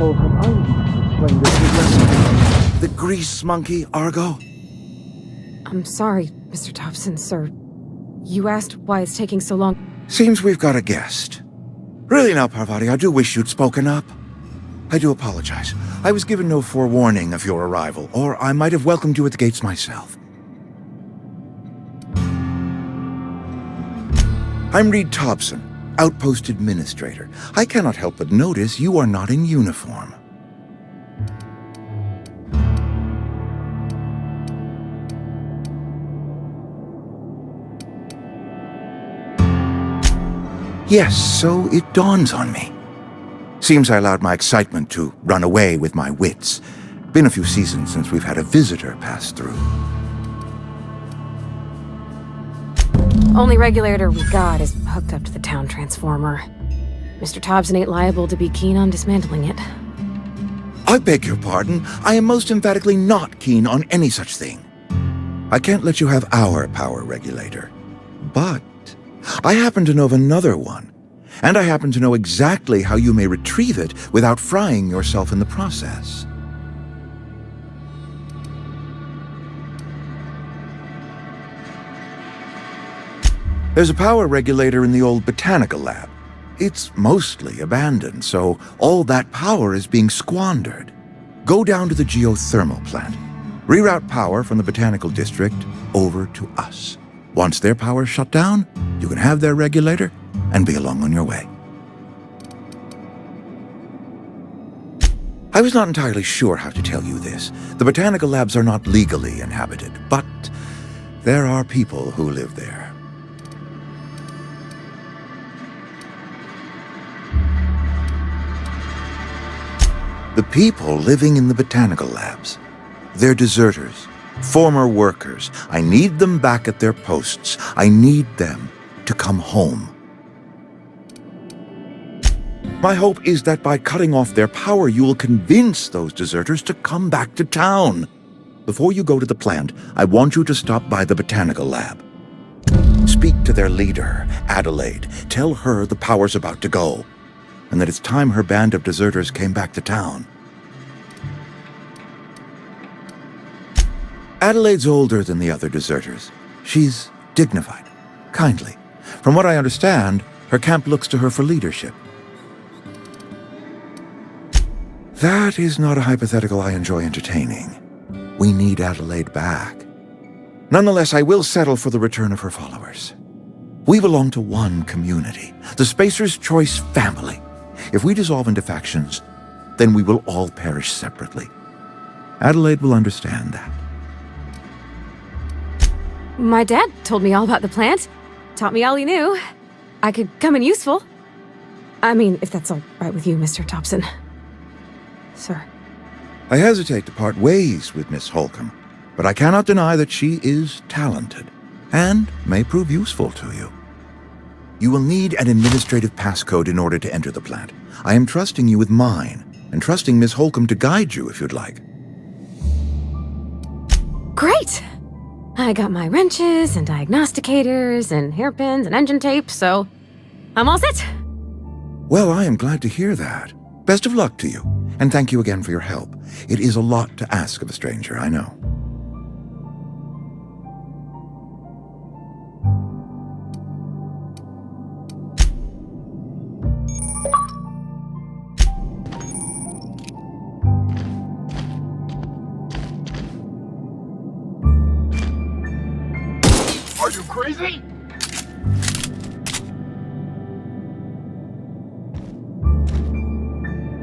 Holcomb, I need to explain this to the grease monkey, Argo? I'm sorry, Mr. Thompson, sir. You asked why it's taking so long. Seems we've got a guest. Really now, Parvati, I do wish you'd spoken up. I do apologize. I was given no forewarning of your arrival, or I might have welcomed you at the gates myself. I'm Reed Thompson, Outpost Administrator. I cannot help but notice you are not in uniform. Yes, so it dawns on me. Seems I allowed my excitement to run away with my wits. Been a few seasons since we've had a visitor pass through. Only regulator we got is hooked up to the town transformer. Mr. Thompson ain't liable to be keen on dismantling it. I beg your pardon. I am most emphatically not keen on any such thing. I can't let you have our power regulator. But I happen to know of another one, and I happen to know exactly how you may retrieve it without frying yourself in the process. There's a power regulator in the old botanical lab. It's mostly abandoned, so all that power is being squandered. Go down to the geothermal plant. Reroute power from the botanical district over to us. Once their power's shut down, you can have their regulator and be along on your way. I was not entirely sure how to tell you this. The botanical labs are not legally inhabited, but there are people who live there. The people living in the botanical labs, they're deserters. Former workers. I need them back at their posts. I need them to come home. My hope is that by cutting off their power, you will convince those deserters to come back to town. Before you go to the plant, I want you to stop by the botanical lab. Speak to their leader, Adelaide. Tell her the power's about to go, and that it's time her band of deserters came back to town. Adelaide's older than the other deserters. She's dignified, kindly. From what I understand, her camp looks to her for leadership. That is not a hypothetical I enjoy entertaining. We need Adelaide back. Nonetheless, I will settle for the return of her followers. We belong to one community, the Spacer's Choice family. If we dissolve into factions, then we will all perish separately. Adelaide will understand that. My dad told me all about the plant. Taught me all he knew. I could come in useful. I mean, if that's all right with you, Mr. Thompson. Sir. I hesitate to part ways with Miss Holcomb, but I cannot deny that she is talented and may prove useful to you. You will need an administrative passcode in order to enter the plant. I am trusting you with mine, and trusting Miss Holcomb to guide you if you'd like. Great! I got my wrenches and diagnosticators and hairpins and engine tape, so I'm all set. Well, I am glad to hear that. Best of luck to you, and thank you again for your help. It is a lot to ask of a stranger, I know. Are you crazy?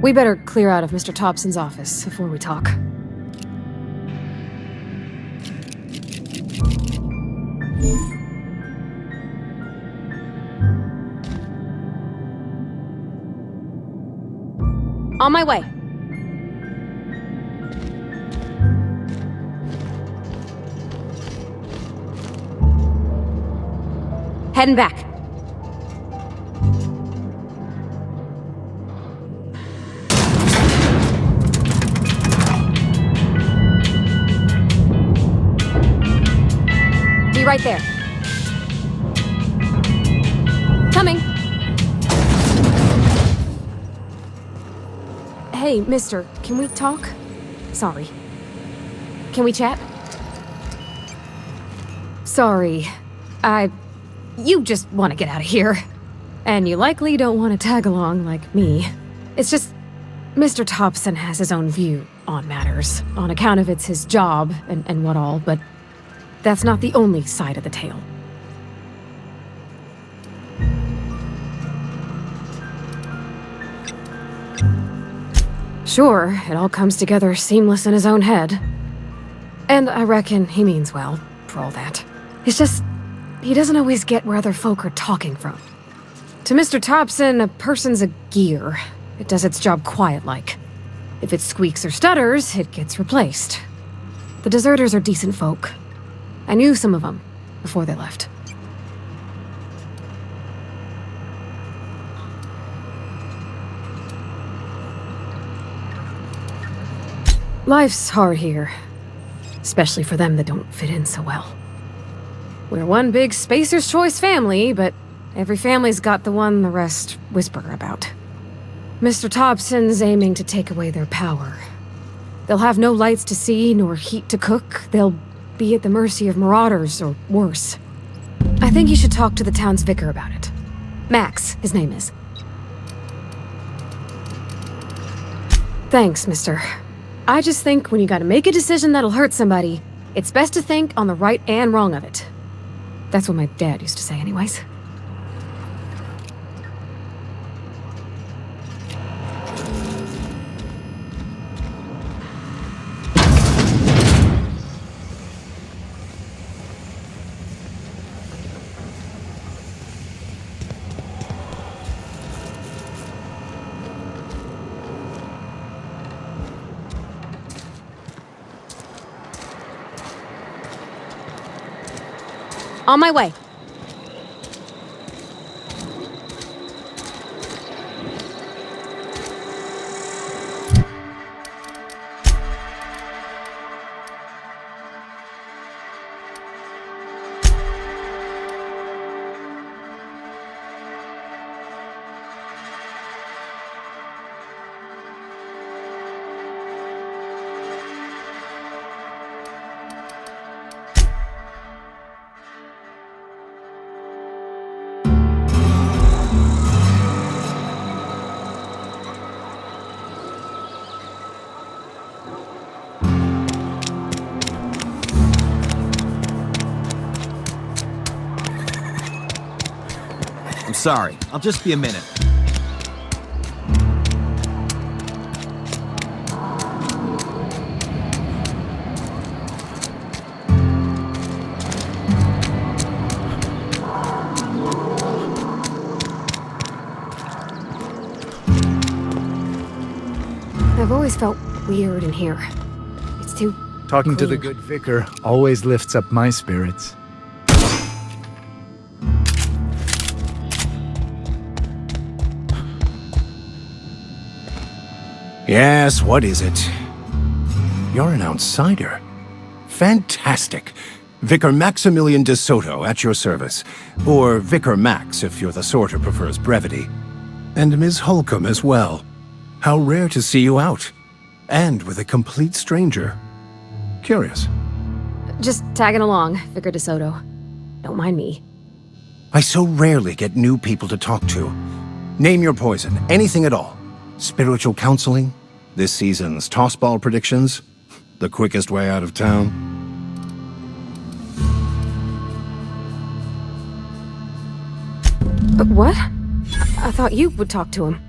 We better clear out of Mr. Thompson's office before we talk. On my way. Heading back. Be right there. Coming. Hey, Hey, mister, can we talk? Sorry. Can we chat? Sorry. You just want to get out of here. And you likely don't want to tag along like me. It's just, Mr. Thompson has his own view on matters, on account of it's his job and what all, but that's not the only side of the tale. Sure, it all comes together seamless in his own head. And I reckon he means well, for all that. It's just, he doesn't always get where other folk are talking from. To Mr. Thompson, a person's a gear. It does its job quiet-like. If it squeaks or stutters, it gets replaced. The deserters are decent folk. I knew some of them before they left. Life's hard here, especially for them that don't fit in so well. We're one big Spacer's Choice family, but every family's got the one the rest whisper about. Mr. Thompson's aiming to take away their power. They'll have no lights to see, nor heat to cook. They'll be at the mercy of marauders, or worse. I think you should talk to the town's vicar about it. Max, his name is. Thanks, mister. I just think when you gotta make a decision that'll hurt somebody, it's best to think on the right and wrong of it. That's what my dad used to say anyways. On my way. I'm sorry. I'll just be a minute. I've always felt weird in here. It's too Talking to the clean. good vicar always lifts up my spirits. Yes, what is it? You're an outsider. Fantastic. Vicar Maximilian de Soto at your service. Or Vicar Max if you're the sort who prefers brevity. And Ms. Holcomb as well. How rare to see you out. And with a complete stranger. Curious. Just tagging along, Vicar DeSoto. Don't mind me. I so rarely get new people to talk to. Name your poison, anything at all. Spiritual counseling? This season's tossball predictions? The quickest way out of town? But what? I thought you would talk to him.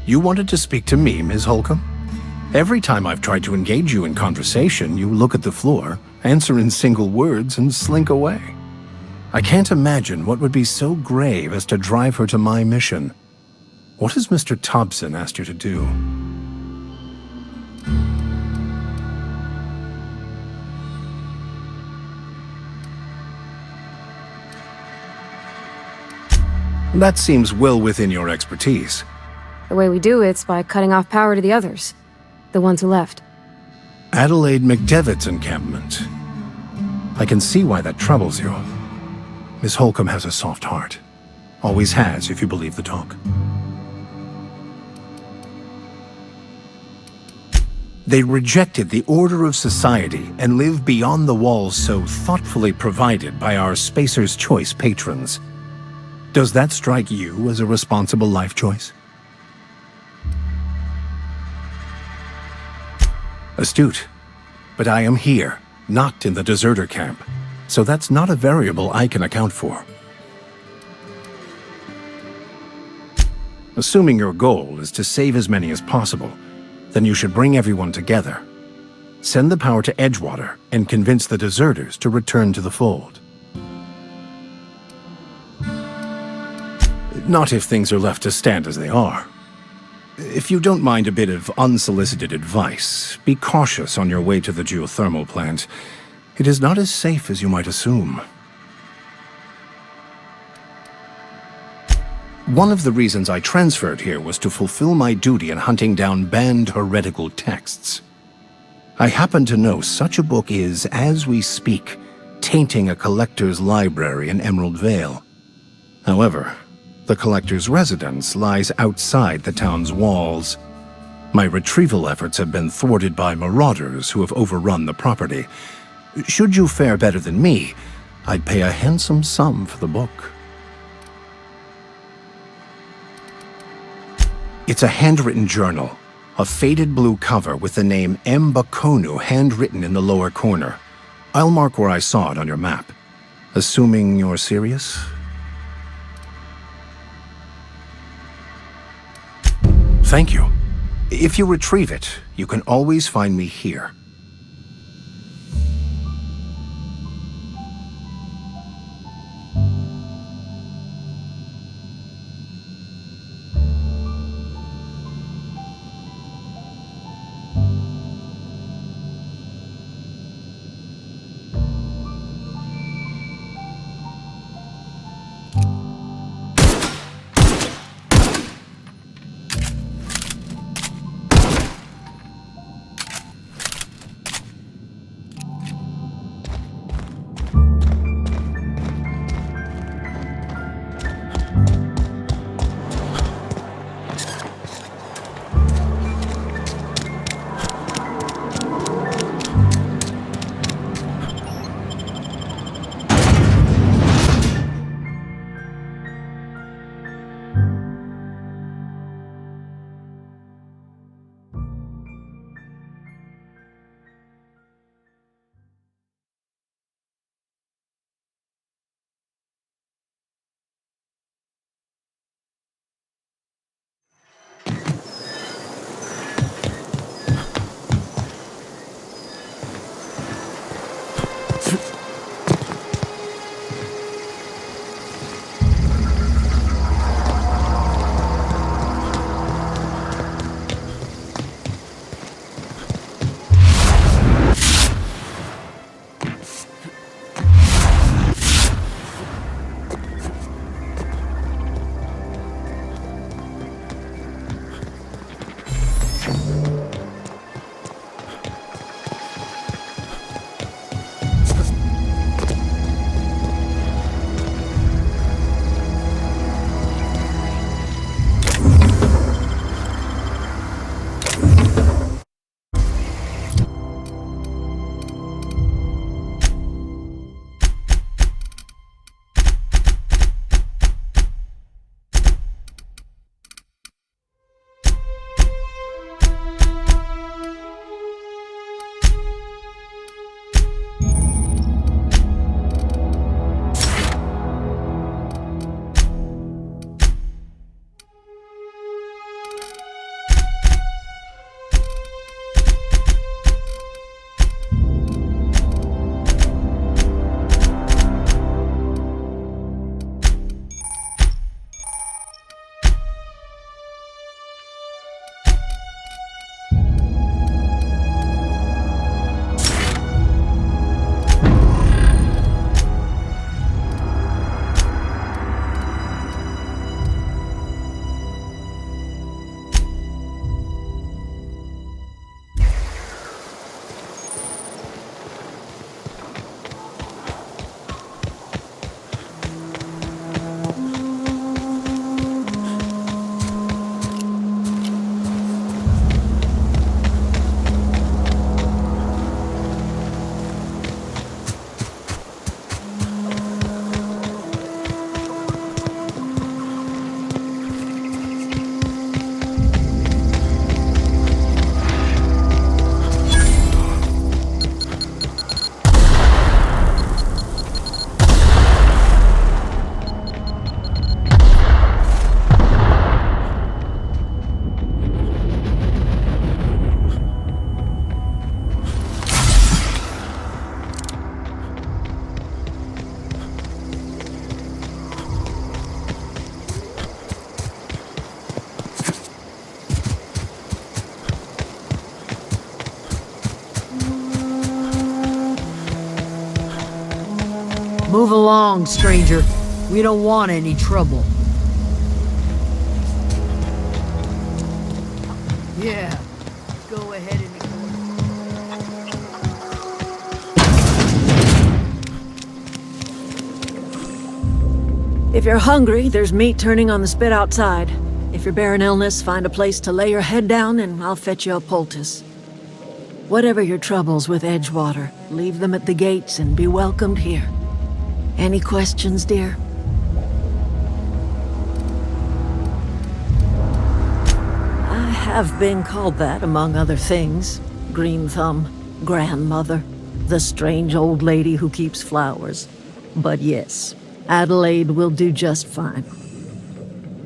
You wanted to speak to me, Ms. Holcomb? Every time I've tried to engage you in conversation, you look at the floor, answer in single words, and slink away. I can't imagine what would be so grave as to drive her to my mission. What has Mr. Thompson asked you to do? That seems well within your expertise. The way we do it's by cutting off power to the others. The ones who left. Adelaide McDevitt's encampment. I can see why that troubles you. Miss Holcomb has a soft heart. Always has, if you believe the talk. They rejected the order of society and live beyond the walls so thoughtfully provided by our Spacer's Choice patrons. Does that strike you as a responsible life choice? Astute. But I am here, not in the deserter camp, so that's not a variable I can account for. Assuming your goal is to save as many as possible, then you should bring everyone together. Send the power to Edgewater and convince the deserters to return to the fold. Not if things are left to stand as they are. If you don't mind a bit of unsolicited advice, be cautious on your way to the geothermal plant. It is not as safe as you might assume. One of the reasons I transferred here was to fulfill my duty in hunting down banned heretical texts. I happen to know such a book is, as we speak, tainting a collector's library in Emerald Vale. However, the collector's residence lies outside the town's walls. My retrieval efforts have been thwarted by marauders who have overrun the property. Should you fare better than me, I'd pay a handsome sum for the book. It's a handwritten journal, a faded blue cover with the name M. Bakonu handwritten in the lower corner. I'll mark where I saw it on your map. Assuming you're serious? Thank you. If you retrieve it, you can always find me here. Move along, stranger. We don't want any trouble. Yeah. Go ahead and ignore. If you're hungry, there's meat turning on the spit outside. If you're bearing illness, find a place to lay your head down and I'll fetch you a poultice. Whatever your troubles with Edgewater, leave them at the gates and be welcomed here. Any questions, dear? I have been called that, among other things. Green Thumb, grandmother, the strange old lady who keeps flowers. But yes, Adelaide will do just fine.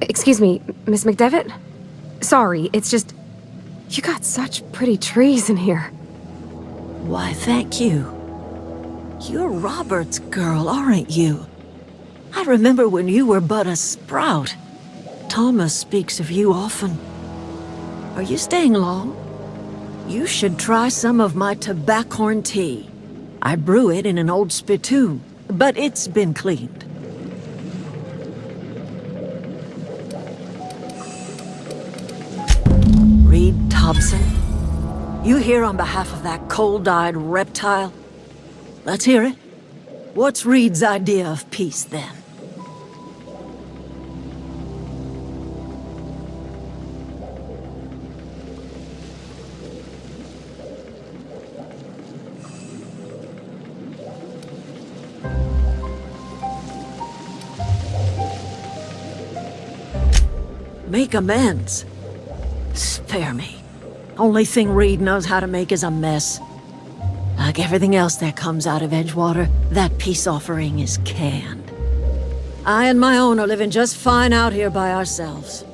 Excuse me, Miss McDevitt? Sorry, it's just... You got such pretty trees in here. Why, thank you. You're Robert's girl, aren't you? I remember when you were but a sprout. Thomas speaks of you often. Are you staying long? You should try some of my tobaccorn tea. I brew it in an old spittoon, but it's been cleaned. Reed Thompson? You here on behalf of that cold-eyed reptile? Let's hear it. What's Reed's idea of peace, then? Make amends. Spare me. Only thing Reed knows how to make is a mess. Like everything else that comes out of Edgewater, that peace offering is canned. I and my own are living just fine out here by ourselves.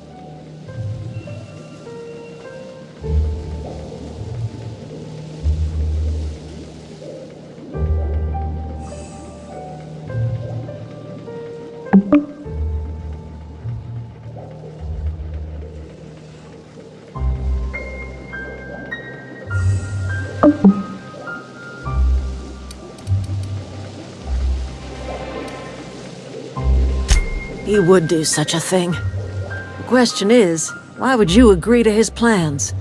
He would do such a thing. The question is, why would you agree to his plans?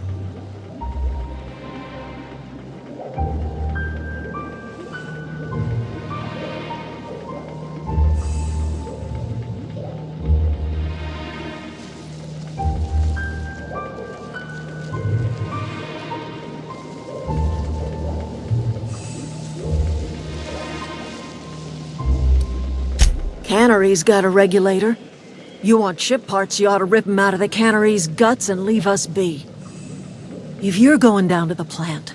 Cannery's got a regulator. You want ship parts, you ought to rip 'em out of the cannery's guts and leave us be. If you're going down to the plant,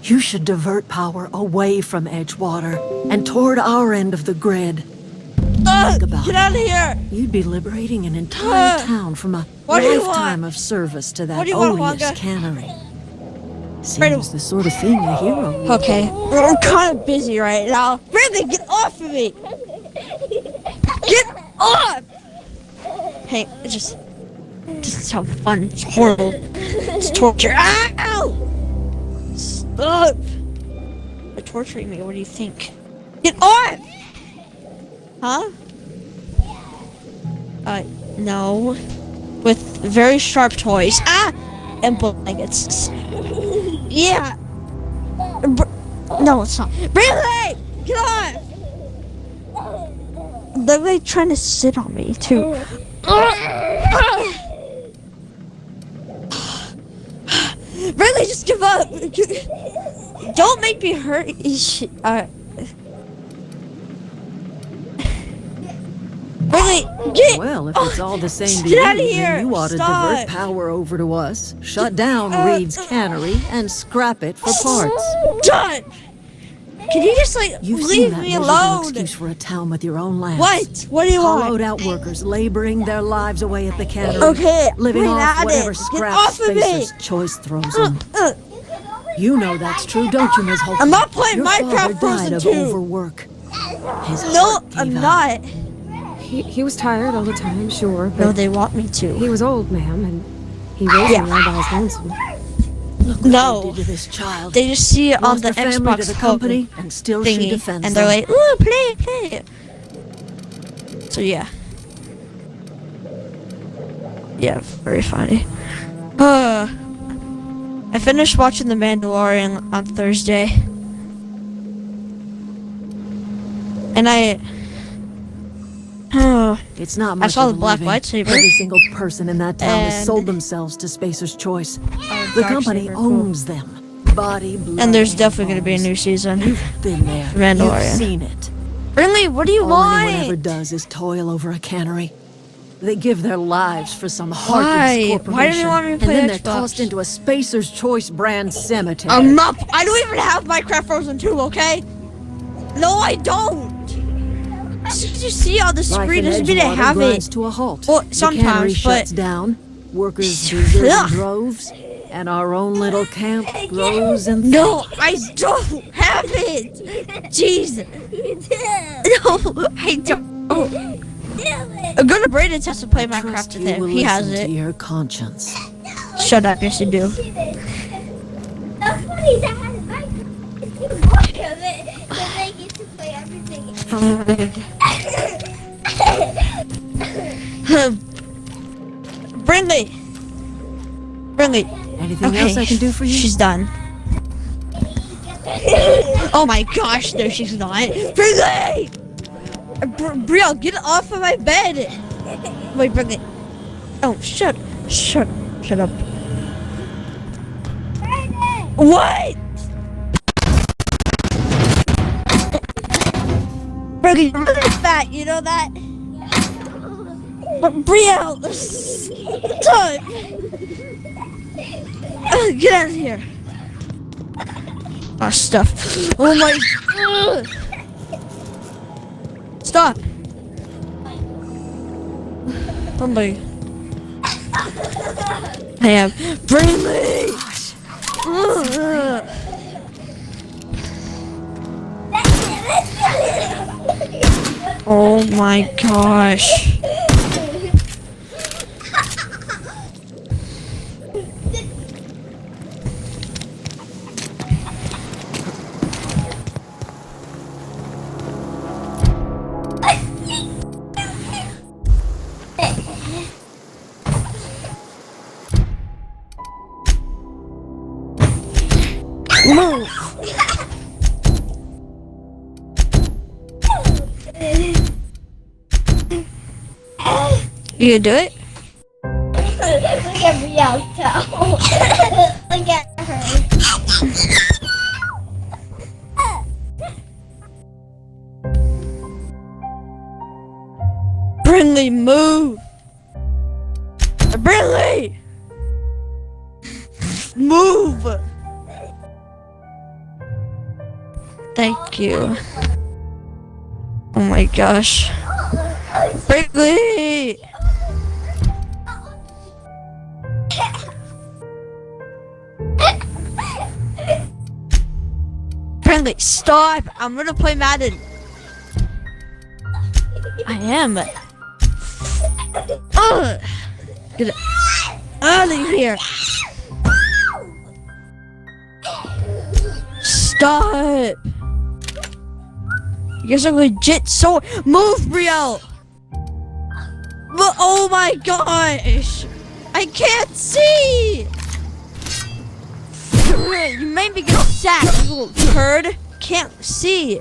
you should divert power away from Edgewater and toward our end of the grid. Think about Get it. out of here! You'd be liberating an entire town from a What do you lifetime want? of service to What that do you want, odious Wonka? cannery. Right. Seems the sort of thing a hero would Okay, I'm kind of busy right now. Brandon, get off of me! Get off! Hey, it just sounds fun. It's horrible. It's torture. Ow! Stop! They're torturing me. What do you think? Get off! Huh? No. With very sharp toys. Ah! And blankets. Yeah! No, it's not. Bradley! Get off! They're like trying to sit on me, too. Bradley, just give up! Don't make me hurt. Bradley, get Well, if it's all the same to Get you, out of here! then you ought to Stop! divert power over to us, shut down Reed's cannery, and scrap it for parts. Done! Can you just, like, You've seen leave that me miserable alone? excuse for a town with your own land. What? What do you Hollowed want? out workers laboring their lives away at the cannery, Okay, living bring off that whatever in. Get scrap off of me! Spacer's choice throws them. You know that's true, don't you, Ms. Holton? I'm not playing Your Minecraft father died Frozen of 2. overwork. His No, heart gave I'm out. not. He was tired all the time, sure, but No, they want me to. he was old, ma'am, and he raised me all by his lonesome. No. Did to this child. They just see it on Lost the her family to Xbox the company, cover and still she thingy, defends and they're them. like, "Ooh, play it." So yeah. Yeah, very funny. I finished watching The Mandalorian on Thursday. And It's not I much saw of the a black living. lightsaber. Every single person in that town has And- sold themselves to Spacer's Choice. Oh, The dark company saber, cool. owns them. Body, blood, And there's definitely gonna be a bones. new season. You've been there. Mandalorian. You've seen it. Really? What do you All anyone ever want? does is toil over a cannery. They give their lives for some Why? heartless corporation. Why do you want me to and play then they're Xbox? tossed into a Spacer's Choice brand cemetery. I don't even have Minecraft Frozen 2, okay? No, I don't. Did you see on the Life screen? in Doesn't mean I Edgewater have grinds it. to a halt. Well, The sometimes, cannery but- shuts down. Workers desert in Ugh. droves, and our own little camp grows and No, I don't have it. Jeez. No, I don't. I'm going to Brayden's house to play Minecraft trust with you him. will He has listen to it. your conscience. Shut up, yes you do. That's funny, Dad. I do more of it, but I get to play everything. Brindley. Anything else I can do for you? She's done. Oh my gosh, no, she's not. Brindley! Brielle, get off of my bed! Wait, Brindley. Oh, shut up. What? Brindley, you're really fat, you know that? But Brielle, stop! Get out of here! Oh, stuff. Oh my... Stop! Oh my... I am... Bring me! Oh my gosh. Move! You gonna do it? Look at Brielle's toe. Look at her. Brindley, move! Brindley! Move! Thank you. Oh my gosh. Brindley! Brindley, stop! I'm gonna play Madden. I am. Ugh! Get out of here! Stop! You guys are legit so move, Brielle! But oh my gosh! I can't see! You made me get sacked, you little turd! Can't see!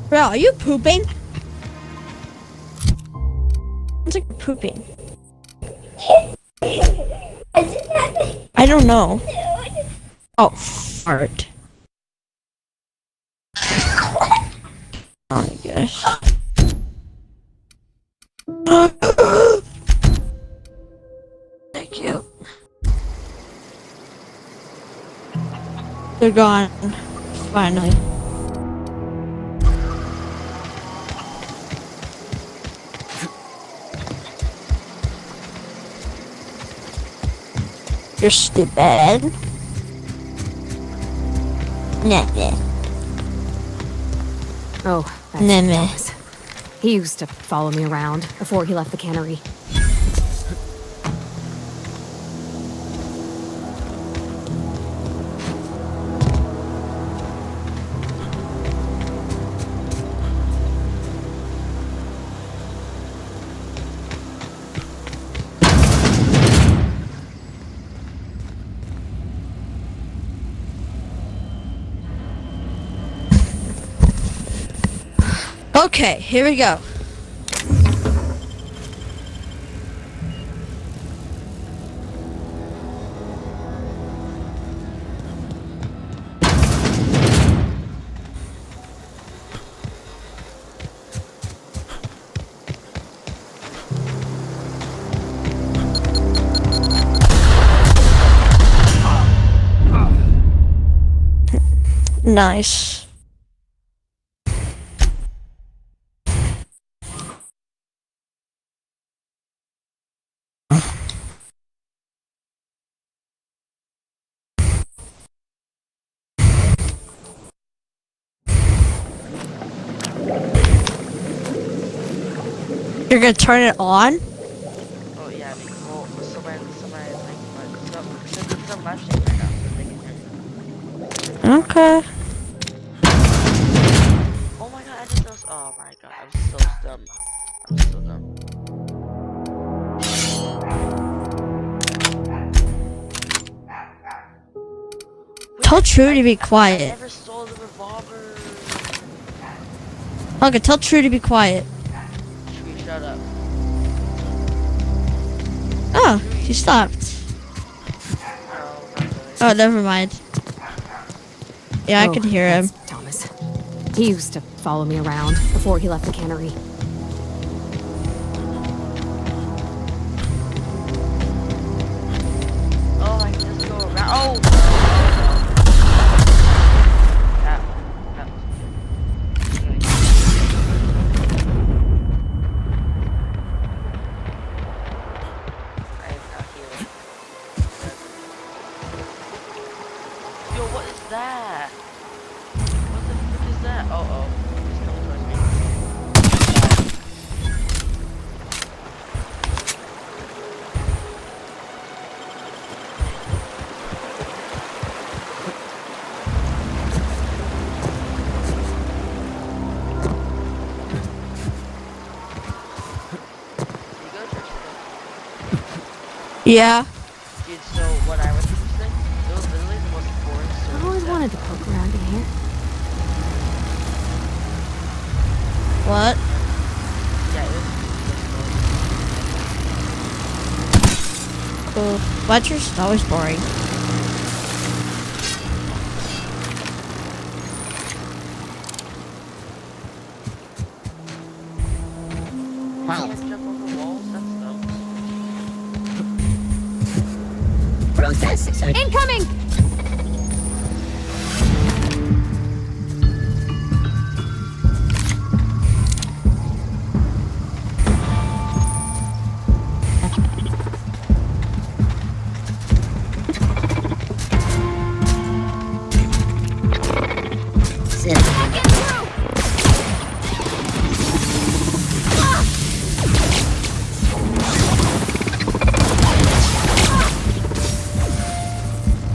Bro, are you pooping? It's like you're pooping. I don't know. Oh, fart. Oh my gosh. Thank you. They're gone. Finally. You're stupid. Nah. Oh, that's Nah. Thomas. He used to follow me around before he left the cannery. Okay, here we go. Nice. You're gonna turn it on? Oh yeah, well, somebody like, some live stream right now, so they can hear me. Okay. Oh my god, I did those. Oh my god, I'm so dumb. I'm so dumb. Tell True to be I quiet. never stole the revolver. Okay, tell True to be quiet. Tree, shut up. Oh, he stopped. No, not really. Oh, never mind. Yeah, I Oh, could hear him. that's Thomas. He used to follow me around before he left the cannery. Oh, I can just go around. Oh! That was good. I am not healing. Yo, what is that? What the frick is that? Oh, it's coming towards me. You go to church today? Yeah. Dude, so what I went to this thing, it was literally the most boring I service always ever. wanted to poke around in here. What? Yeah, it was Cool. Lecture's always boring. you can't jump over walls, that's dumb. Incoming!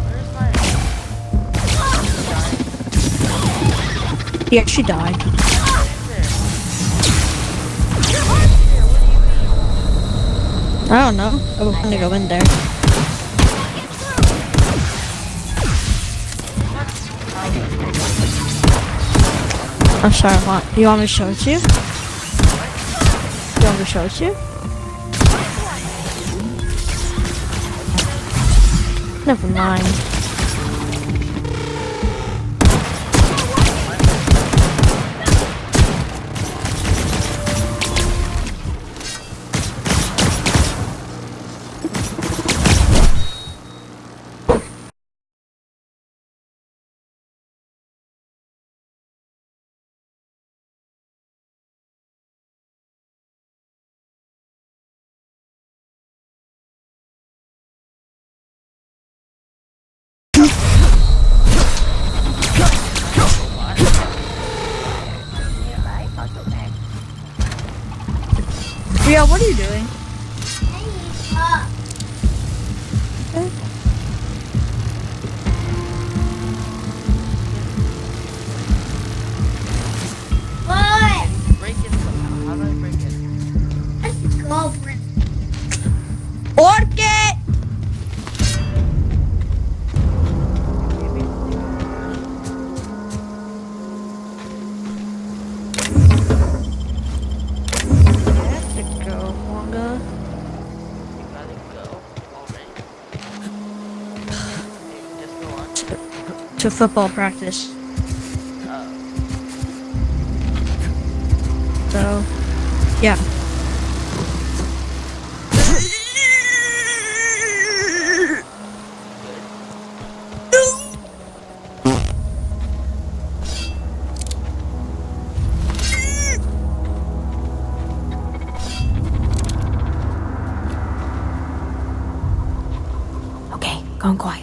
Where's my... He actually died. I don't know. I want to go in there. I'm sorry, what? You want me to show it to you? You want me to show it to you? Never mind. Yeah, what are you doing? What? Break it somehow. How do I break it? Let's go, Brent. Orchid! to football practice. So, yeah. Okay, gone quiet.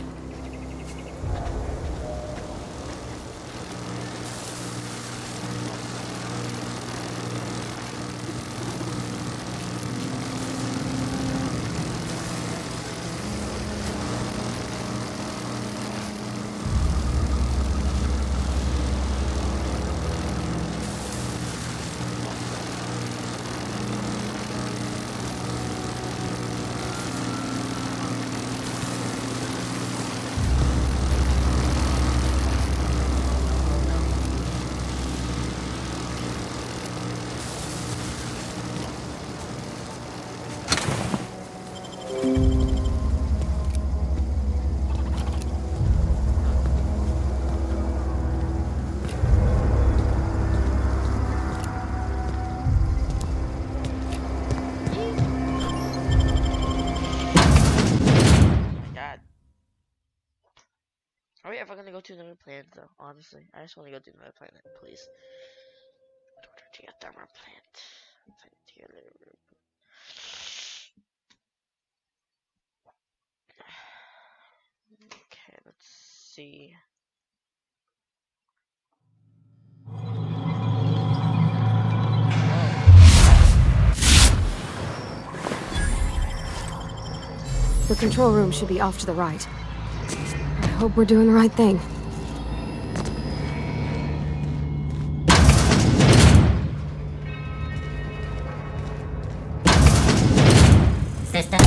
Are we ever gonna go to another planet though? Honestly, I just want to go to another planet, please. Order to get thermal plant. Okay, let's see. The control room should be off to the right. I hope we're doing the right thing. System.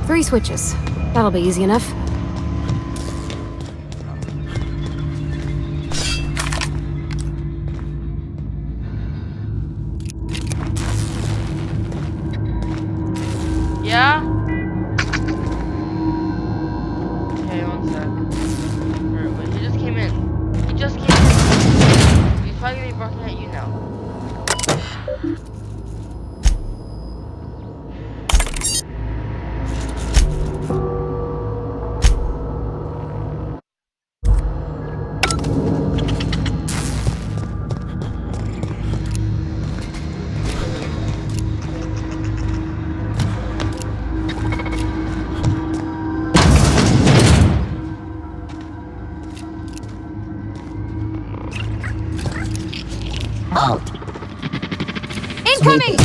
Three switches. That'll be easy enough. Yeah? Okay, one sec. Wait, he just came in. He just came in. He's probably gonna be barking at you now. Incoming!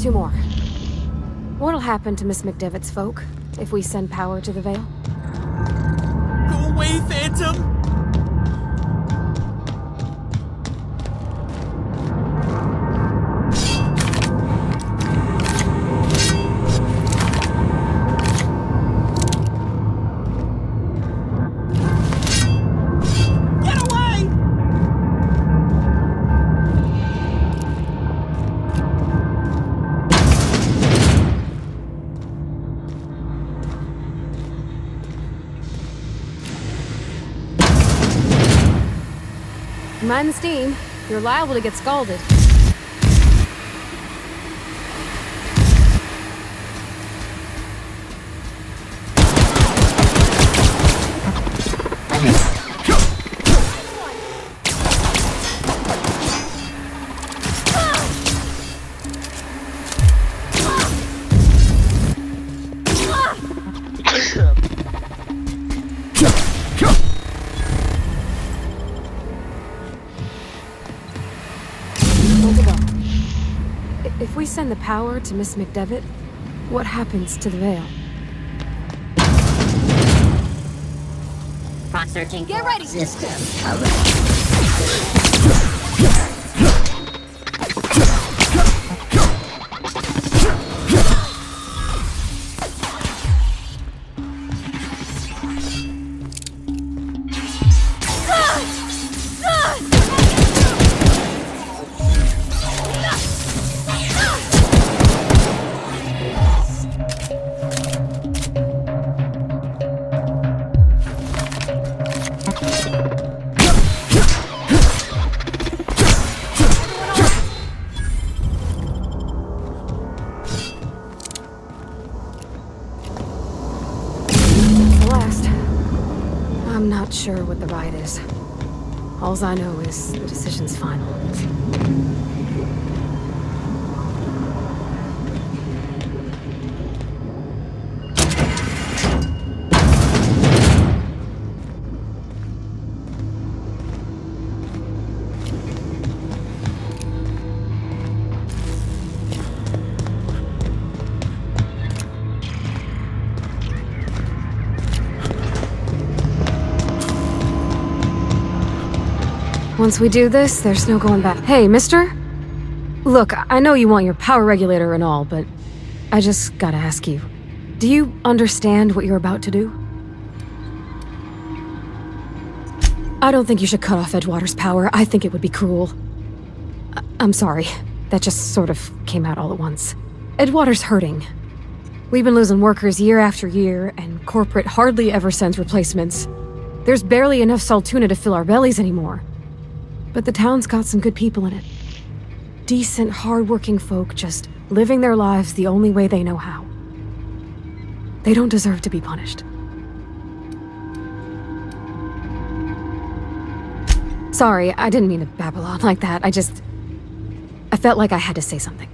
Two more. What'll happen to Miss McDevitt's folk if we send power to the Vale? Go away, Phantom! mind the steam. You're liable to get scalded. If we send the power to Miss McDevitt, what happens to the veil? Front searching. Get ready! System. I'm not sure what the ride is. Alls I know is the decision's final. Once we do this, there's no going back. Hey, mister? Look, I know you want your power regulator and all, but I just gotta ask you. Do you understand what you're about to do? I don't think you should cut off Edgewater's power. I think it would be cruel. I'm sorry. That just sort of came out all at once. Edgewater's hurting. We've been losing workers year after year, and corporate hardly ever sends replacements. There's barely enough Saltuna to fill our bellies anymore. But the town's got some good people in it. Decent, hard-working folk just living their lives the only way they know how. They don't deserve to be punished. Sorry, I didn't mean to babble on like that. I felt like I had to say something.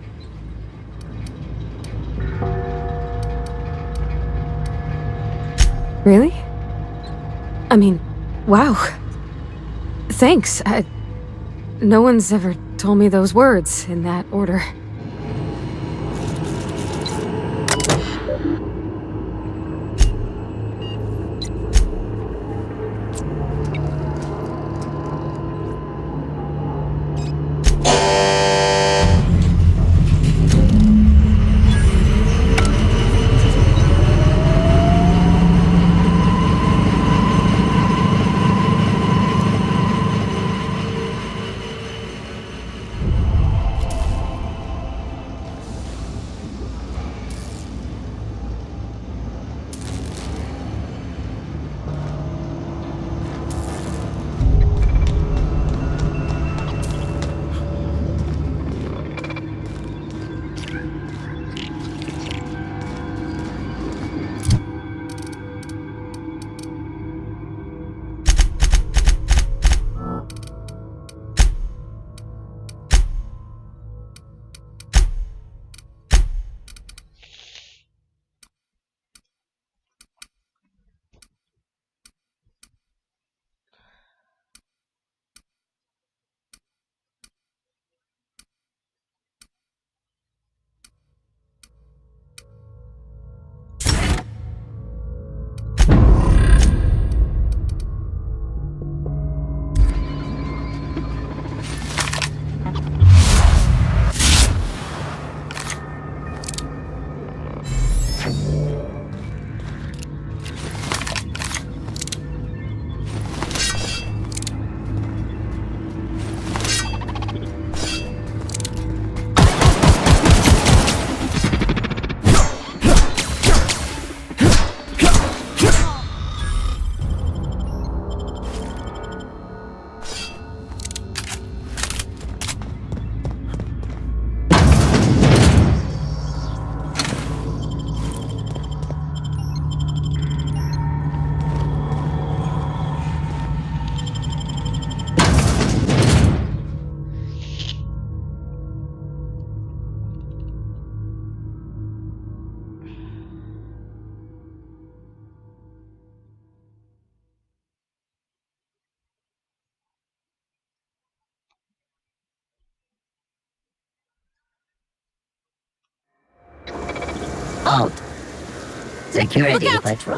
Really? I mean, wow. Thanks. No one's ever told me those words in that order. Halt. Security Look out. patrol.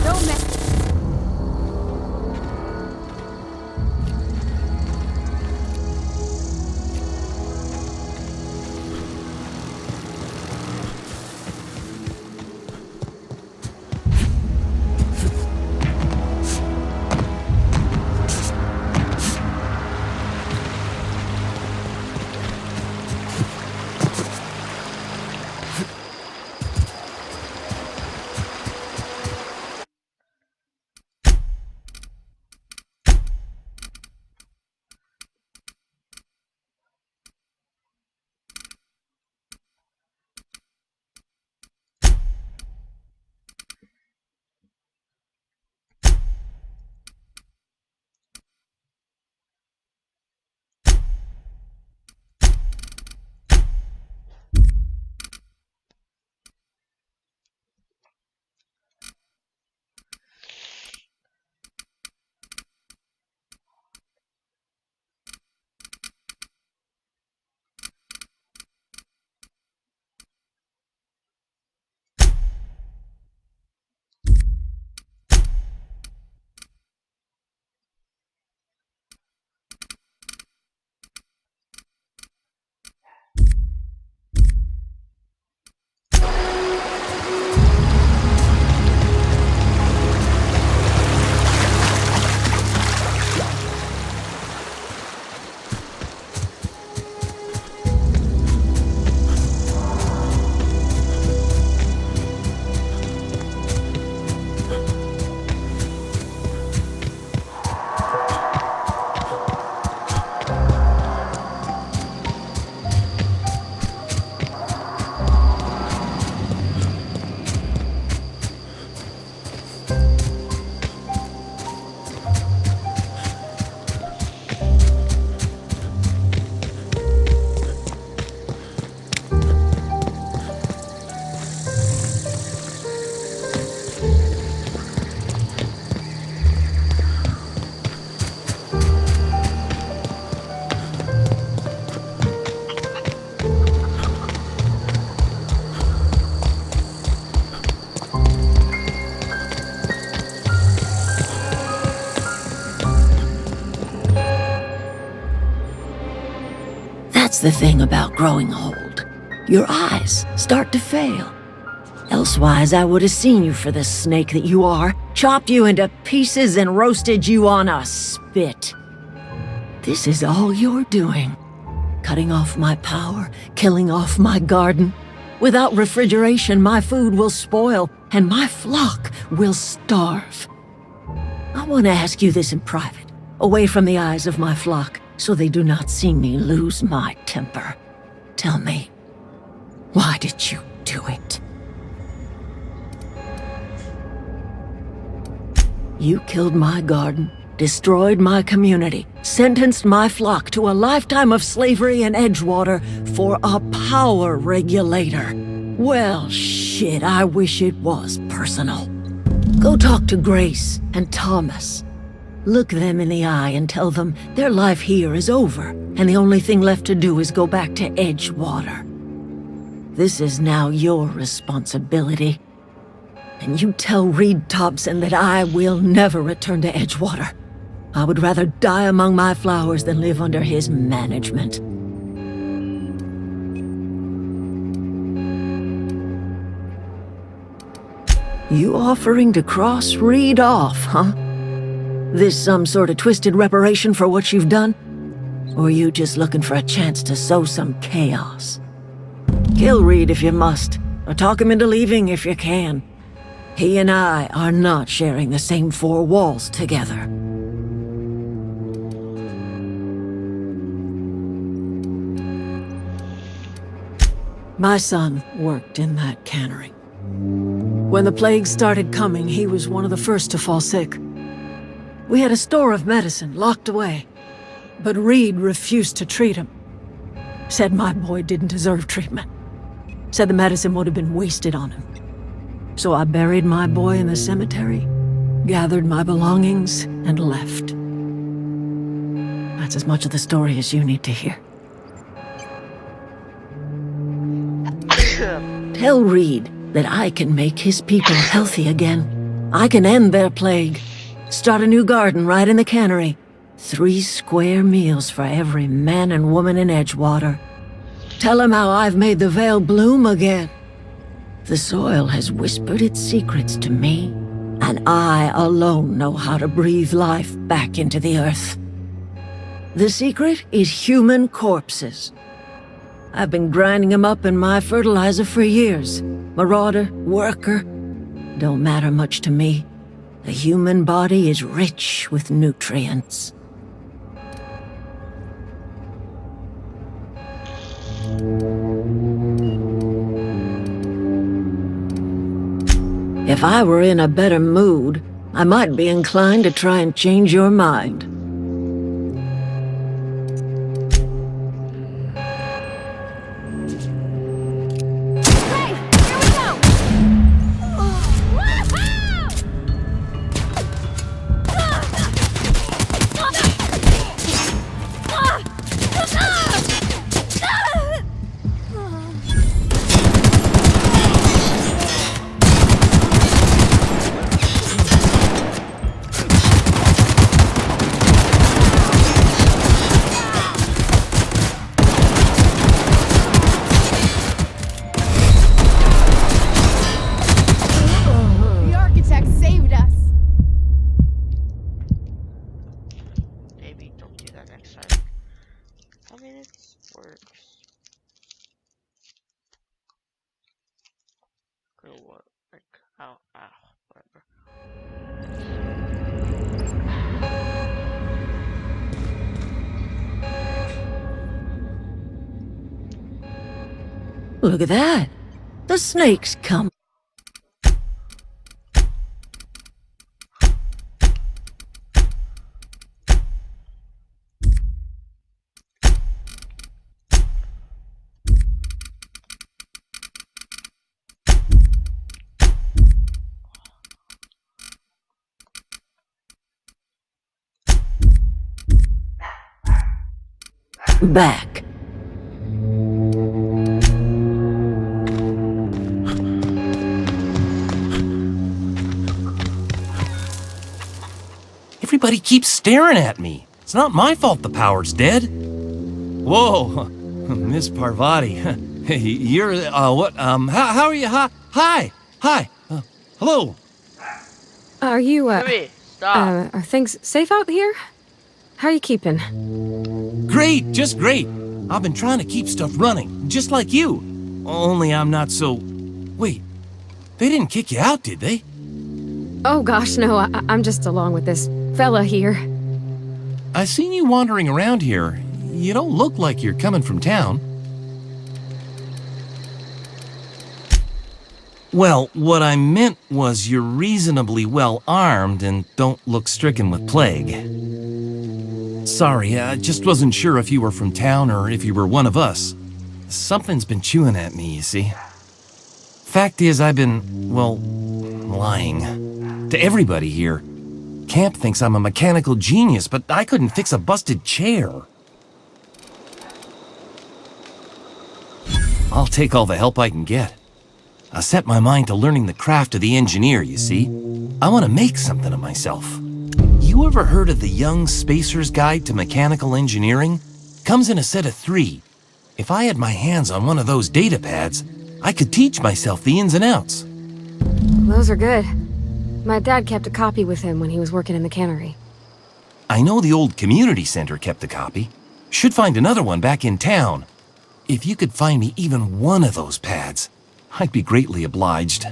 Don't mess. That's the thing about growing old. Your eyes start to fail. Elsewise, I would have seen you for the snake that you are, chopped you into pieces and roasted you on a spit. This is all you're doing. Cutting off my power, killing off my garden. Without refrigeration, my food will spoil, and my flock will starve. I want to ask you this in private, away from the eyes of my flock, so they do not see me lose my temper. Tell me, why did you do it? You killed my garden, destroyed my community, sentenced my flock to a lifetime of slavery in Edgewater for a power regulator. Well, shit, I wish it was personal. Go talk to Grace and Thomas. Look them in the eye and tell them their life here is over, and the only thing left to do is go back to Edgewater. This is now your responsibility. And you tell Reed Thompson that I will never return to Edgewater. I would rather die among my flowers than live under his management. You offering to cross Reed off, huh? This some sort of twisted reparation for what you've done? Or you just looking for a chance to sow some chaos? Kill Reed if you must, or talk him into leaving if you can. He and I are not sharing the same four walls together. My son worked in that cannery. When the plague started coming, he was one of the first to fall sick. We had a store of medicine locked away, but Reed refused to treat him. Said my boy didn't deserve treatment. Said the medicine would have been wasted on him. So I buried my boy in the cemetery, gathered my belongings, and left. That's as much of the story as you need to hear. Tell Reed that I can make his people healthy again. I can end their plague. Start a new garden right in the cannery. 3 square meals for every man and woman in Edgewater. Tell him how I've made the Vale bloom again. The soil has whispered its secrets to me, and I alone know how to breathe life back into the earth. The secret is human corpses. I've been grinding them up in my fertilizer for years. Marauder, worker, don't matter much to me. The human body is rich with nutrients. If I were in a better mood, I might be inclined to try and change your mind. Look at that. The snakes come. Back. Everybody keeps staring at me. It's not my fault the power's dead. Whoa, Miss Parvati. You're, what, how are you? Hi. Hello. Are you, Stop. are things safe out here? How are you keeping? Great, just great. I've been trying to keep stuff running, just like you. Only I'm not so... Wait, they didn't kick you out, did they? Oh gosh, no, I'm just along with this fella here. I seen you wandering around here. You don't look like you're coming from town. Well, what I meant was you're reasonably well armed and don't look stricken with plague. Sorry, I just wasn't sure if you were from town or if you were one of us. Something's been chewing at me, you see. Fact is, I've been, well, lying. To everybody here. Camp thinks I'm a mechanical genius, but I couldn't fix a busted chair. I'll take all the help I can get. I set my mind to learning the craft of the engineer, you see. I want to make something of myself. You ever heard of the Young Spacer's Guide to Mechanical Engineering? Comes in a set of 3. If I had my hands on one of those data pads, I could teach myself the ins and outs. Those are good. My dad kept a copy with him when he was working in the cannery. I know the old community center kept a copy. Should find another one back in town. If you could find me even one of those pads, I'd be greatly obliged.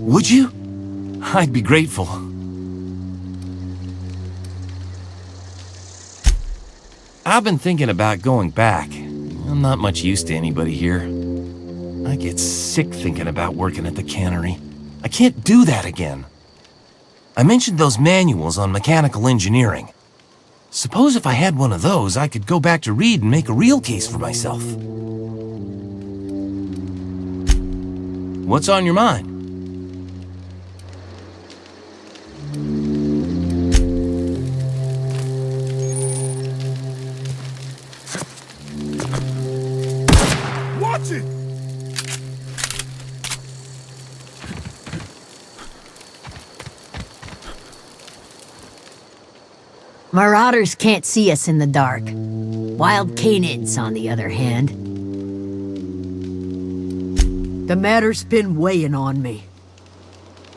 Would you? I'd be grateful. I've been thinking about going back. I'm not much use to anybody here. I get sick thinking about working at the cannery. I can't do that again. I mentioned those manuals on mechanical engineering. Suppose if I had one of those, I could go back to Reed and make a real case for myself. What's on your mind? Watch Marauders can't see us in the dark. Wild canids, on the other hand. The matter's been weighing on me.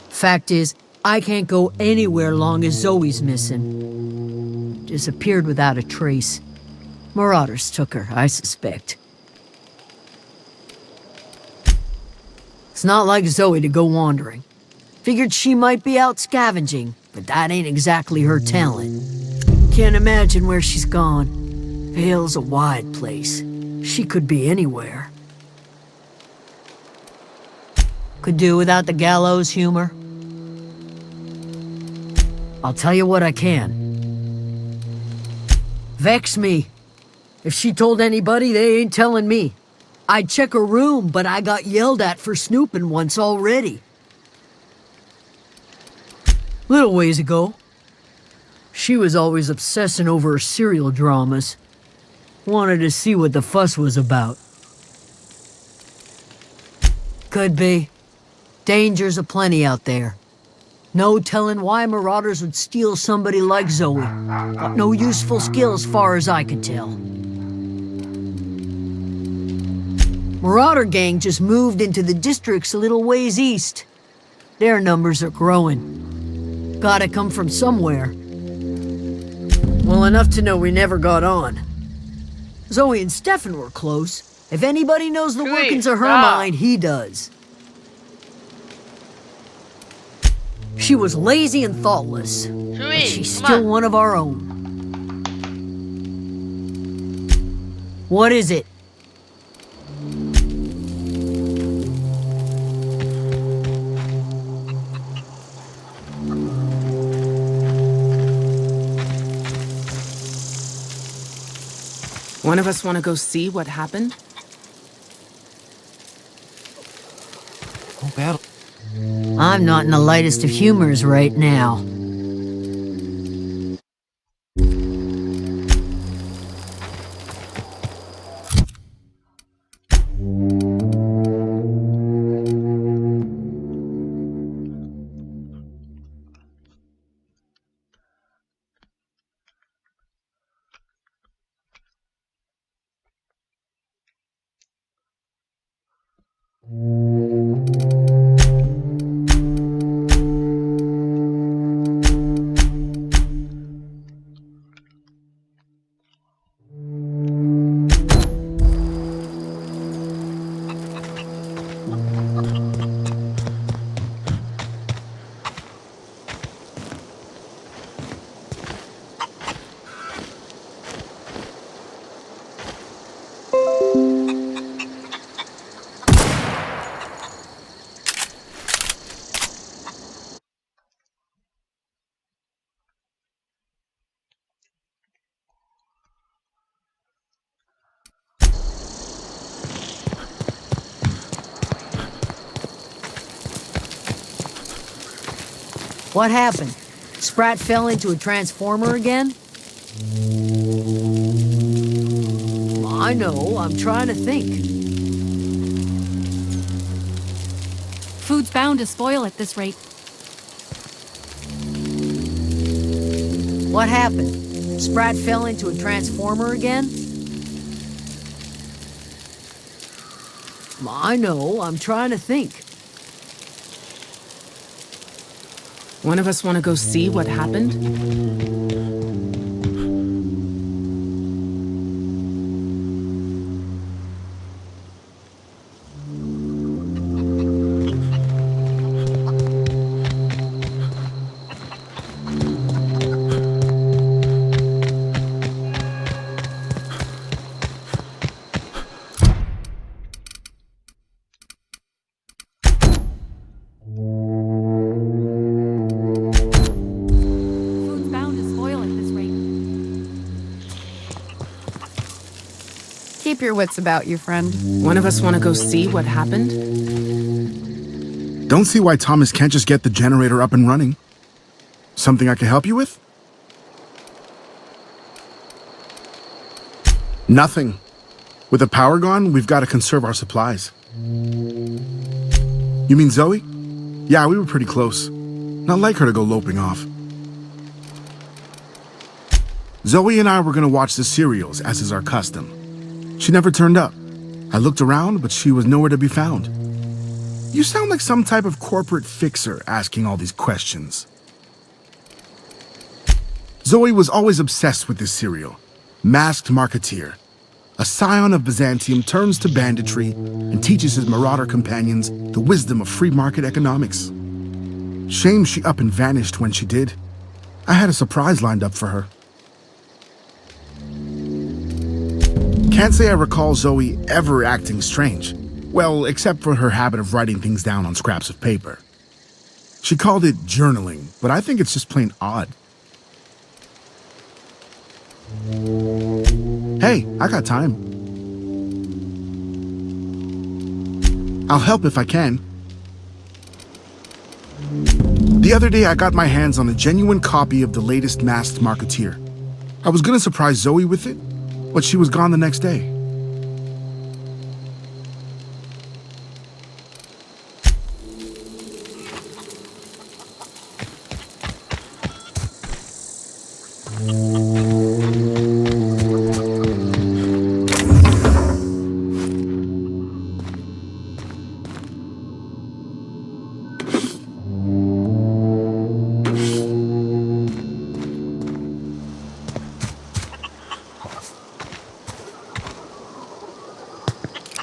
Fact is, I can't go anywhere long as Zoe's missing. Disappeared without a trace. Marauders took her, I suspect. It's not like Zoe to go wandering. Figured she might be out scavenging, but that ain't exactly her talent. Can't imagine where she's gone. Vale's a wide place. She could be anywhere. Could do without the gallows humor. I'll tell you what I can. Vex me. If she told anybody, they ain't telling me. I'd check her room, but I got yelled at for snooping once already. Little ways ago. She was always obsessing over her serial dramas. Wanted to see what the fuss was about. Could be. Dangers aplenty out there. No telling why marauders would steal somebody like Zoe. Got no useful skills far as I can tell. Marauder gang just moved into the districts a little ways east. Their numbers are growing. Gotta come from somewhere. Well enough to know we never got on. Zoe and Stefan were close. If anybody knows the workings of her mind, he does. She was lazy and thoughtless, but she's still one of our own. What is it? One of us want to go see what happened? Oh, battle. I'm not in the lightest of humors right now. What happened? Sprat fell into a transformer again? I know, I'm trying to think. Food's bound to spoil at this rate. What happened? Sprat fell into a transformer again? I know, I'm trying to think. One of us want to go see what happened? Keep your wits about you, friend. One of us want to go see what happened? Don't see why Thomas can't just get the generator up and running. Something I can help you with? Nothing. With the power gone, we've got to conserve our supplies. You mean Zoe? Yeah, we were pretty close. Not like her to go loping off. Zoe and I were gonna watch the serials, as is our custom. She never turned up. I looked around, but she was nowhere to be found. You sound like some type of corporate fixer asking all these questions. Zoe was always obsessed with this serial, Masked Marketeer. A scion of Byzantium turns to banditry and teaches his marauder companions the wisdom of free market economics. Shame she up and vanished when she did. I had a surprise lined up for her. Can't say I recall Zoe ever acting strange. Well, except for her habit of writing things down on scraps of paper. She called it journaling, but I think it's just plain odd. Hey, I got time. I'll help if I can. The other day I got my hands on a genuine copy of the latest Masked Marketeer. I was gonna surprise Zoe with it, but she was gone the next day.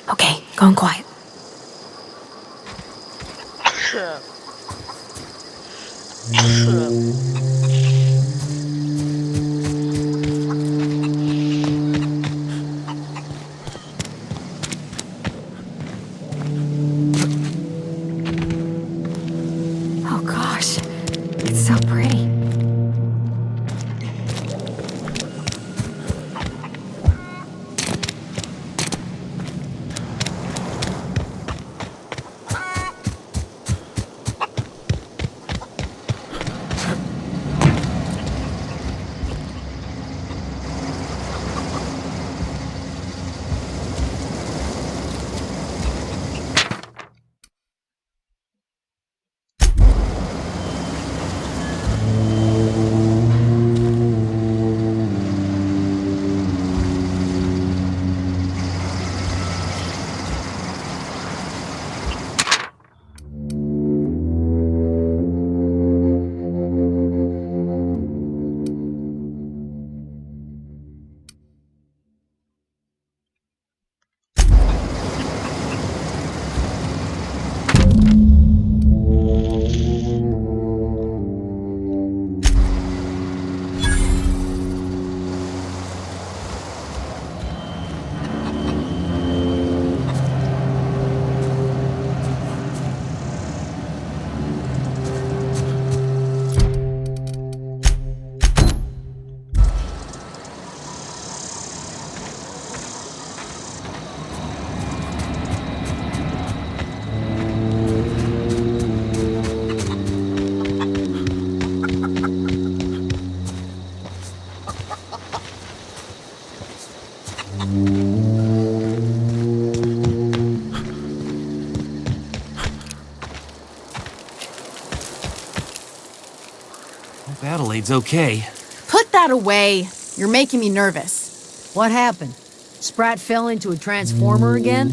Okay, going quiet. Oh gosh, it's so pretty. Hope Adelaide's okay. Put that away. You're making me nervous. What happened? Sprat fell into a transformer again?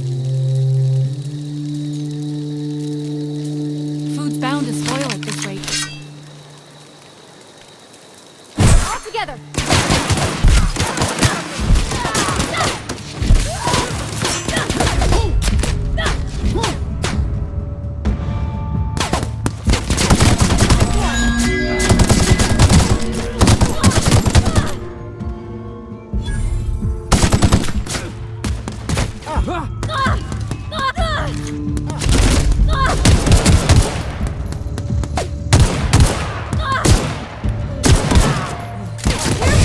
Food's bound to spoil at this rate. All together! Here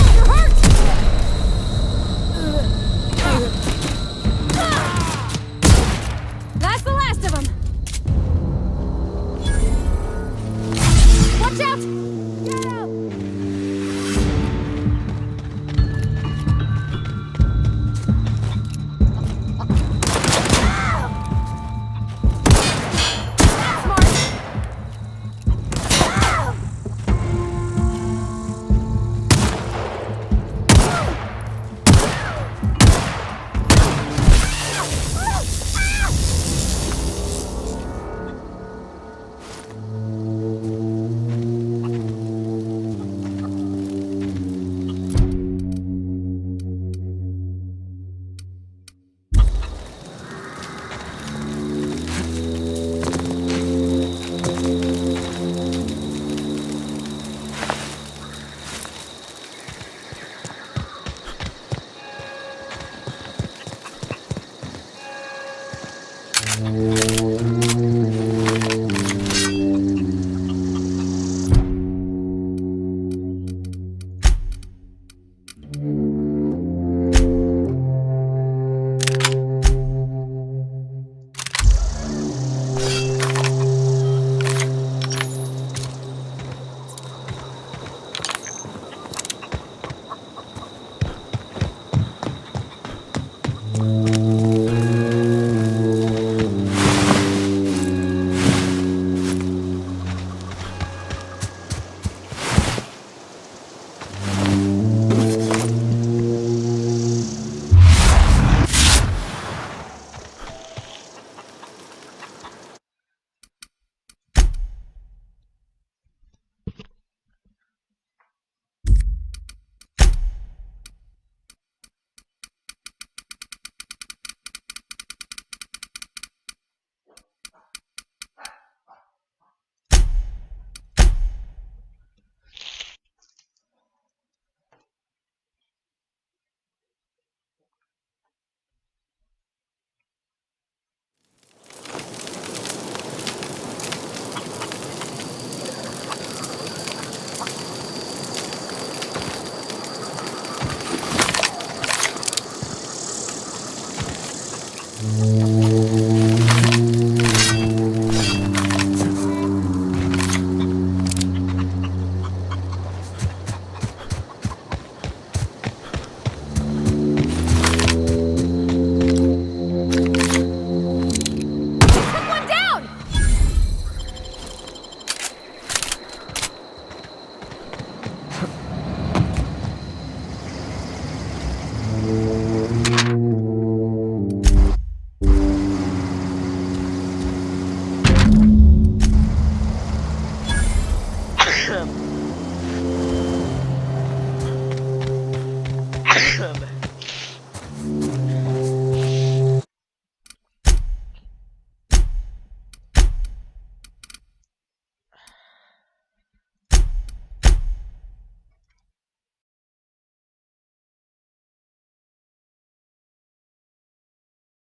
Bye.